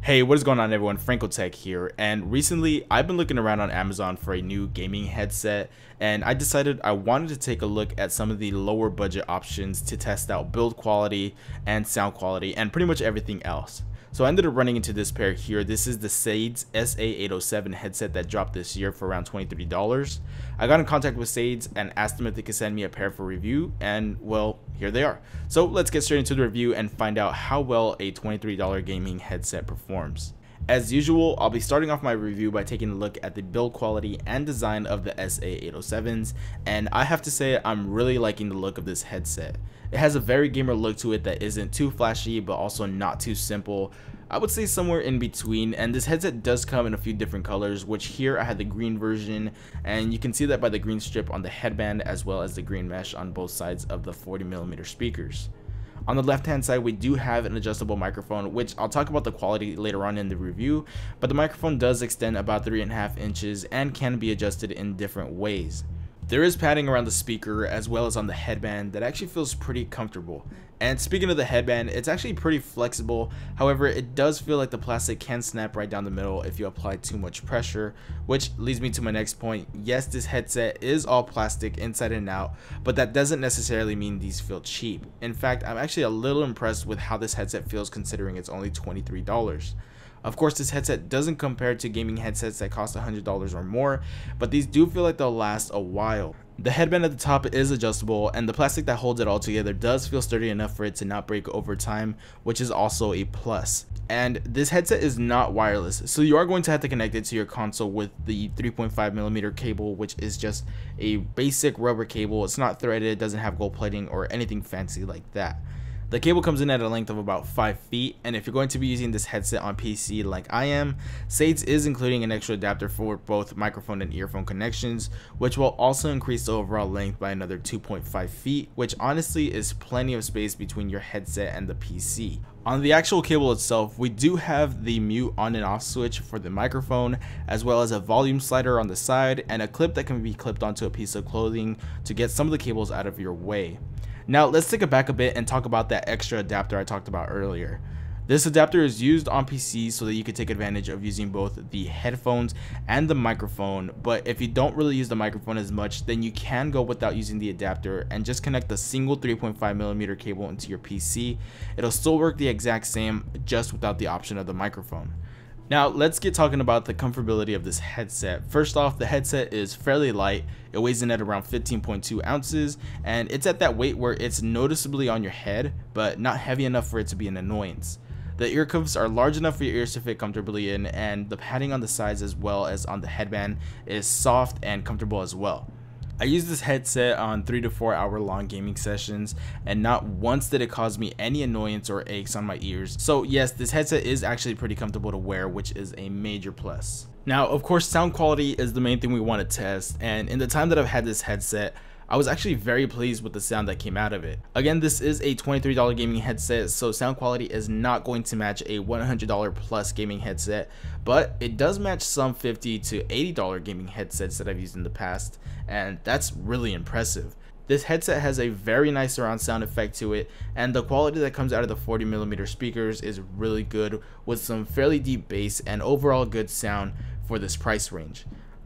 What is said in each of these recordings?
Hey, what is going on everyone? FrancoTech here, and recently I've been looking around on Amazon for a new gaming headset, and I decided I wanted to take a look at some of the lower budget options to test out build quality and sound quality and pretty much everything else. So I ended up running into this pair here. This is the SADES SA-807 headset that dropped this year for around $23. I got in contact with SADES and asked them if they could send me a pair for review, and well, here they are. So let's get straight into the review and find out how well a $23 gaming headset performs. As usual, I'll be starting off my review by taking a look at the build quality and design of the SA-807s, and I have to say I'm really liking the look of this headset. It has a very gamer look to it that isn't too flashy but also not too simple. I would say somewhere in between, and this headset does come in a few different colors, which here I had the green version, and you can see that by the green strip on the headband as well as the green mesh on both sides of the 40mm speakers. On the left hand side, we do have an adjustable microphone, which I'll talk about the quality later on in the review, but the microphone does extend about 3.5 inches and can be adjusted in different ways. There is padding around the speaker as well as on the headband that actually feels pretty comfortable. And speaking of the headband, it's actually pretty flexible. However, it does feel like the plastic can snap right down the middle if you apply too much pressure, which leads me to my next point. Yes, this headset is all plastic inside and out, but that doesn't necessarily mean these feel cheap. In fact, I'm actually a little impressed with how this headset feels considering it's only $23. Of course, this headset doesn't compare to gaming headsets that cost $100 or more, but these do feel like they'll last a while. The headband at the top is adjustable, and the plastic that holds it all together does feel sturdy enough for it to not break over time, which is also a plus. And this headset is not wireless, so you are going to have to connect it to your console with the 3.5mm cable, which is just a basic rubber cable. It's not threaded, it doesn't have gold plating or anything fancy like that. The cable comes in at a length of about 5 feet, and if you're going to be using this headset on PC like I am, SADES is including an extra adapter for both microphone and earphone connections, which will also increase the overall length by another 2.5 feet, which honestly is plenty of space between your headset and the PC. On the actual cable itself, we do have the mute on and off switch for the microphone, as well as a volume slider on the side and a clip that can be clipped onto a piece of clothing to get some of the cables out of your way. Now let's take it back a bit and talk about that extra adapter I talked about earlier. This adapter is used on PC so that you can take advantage of using both the headphones and the microphone, but if you don't really use the microphone as much, then you can go without using the adapter and just connect the single 3.5mm cable into your PC. It'll still work the exact same, just without the option of the microphone. Now let's get talking about the comfortability of this headset. First off, the headset is fairly light. It weighs in at around 15.2 ounces, and it's at that weight where it's noticeably on your head, but not heavy enough for it to be an annoyance. The ear cuffs are large enough for your ears to fit comfortably in, and the padding on the sides as well as on the headband is soft and comfortable as well. I used this headset on 3 to 4 hour long gaming sessions, and not once did it cause me any annoyance or aches on my ears. So yes, this headset is actually pretty comfortable to wear, which is a major plus. Now, of course, sound quality is the main thing we want to test, and in the time that I've had this headset, I was actually very pleased with the sound that came out of it. Again, this is a $23 gaming headset, so sound quality is not going to match a $100 plus gaming headset, but it does match some $50 to $80 gaming headsets that I've used in the past, and that's really impressive. This headset has a very nice surround sound effect to it, and the quality that comes out of the 40mm speakers is really good, with some fairly deep bass and overall good sound for this price range.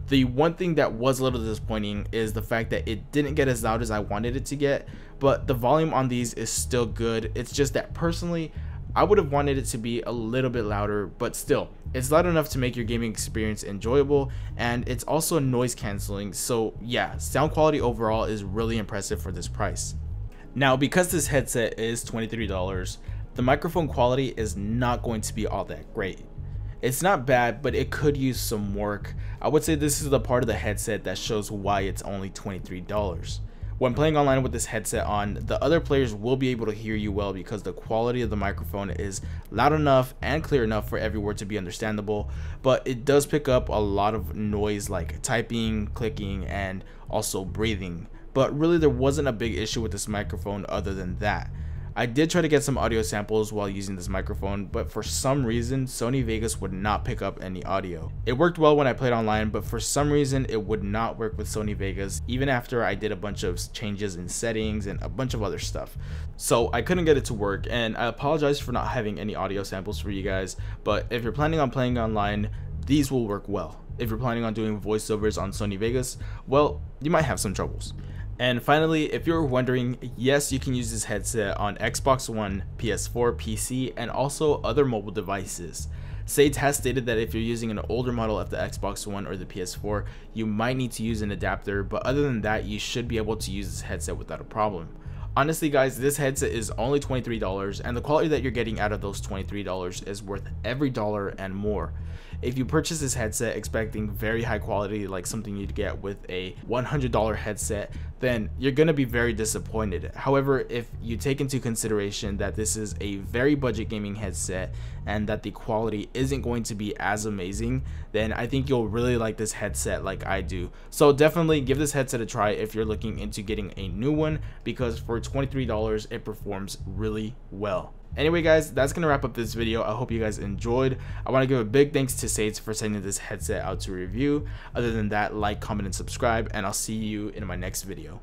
The one thing that was a little disappointing is the fact that it didn't get as loud as I wanted it to get, but the volume on these is still good. It's just that personally, I would have wanted it to be a little bit louder, but still, it's loud enough to make your gaming experience enjoyable, and it's also noise canceling. So yeah, sound quality overall is really impressive for this price. Now, because this headset is $23, the microphone quality is not going to be all that great. It's not bad, but it could use some work. I would say this is the part of the headset that shows why it's only $23. When playing online with this headset on, the other players will be able to hear you well because the quality of the microphone is loud enough and clear enough for every word to be understandable, but it does pick up a lot of noise like typing, clicking, and also breathing. But really there wasn't a big issue with this microphone other than that. I did try to get some audio samples while using this microphone, but for some reason Sony Vegas would not pick up any audio. It worked well when I played online, but for some reason it would not work with Sony Vegas even after I did a bunch of changes in settings and a bunch of other stuff. So I couldn't get it to work, and I apologize for not having any audio samples for you guys, but if you're planning on playing online, these will work well. If you're planning on doing voiceovers on Sony Vegas, well, you might have some troubles. And finally, if you're wondering, yes, you can use this headset on Xbox One, PS4, PC, and also other mobile devices. SADES has stated that if you're using an older model of the Xbox One or the PS4, you might need to use an adapter, but other than that, you should be able to use this headset without a problem. Honestly guys, this headset is only $23, and the quality that you're getting out of those $23 is worth every dollar and more. If you purchase this headset expecting very high quality, like something you'd get with a $100 headset, then you're gonna be very disappointed. However, if you take into consideration that this is a very budget gaming headset and that the quality isn't going to be as amazing, then I think you'll really like this headset like I do. So definitely give this headset a try if you're looking into getting a new one, because for $23 it performs really well. Anyway guys, that's gonna wrap up this video. I hope you guys enjoyed. I want to give a big thanks to SADES for sending this headset out to review. Other than that, like, comment, and subscribe, and I'll see you in my next video.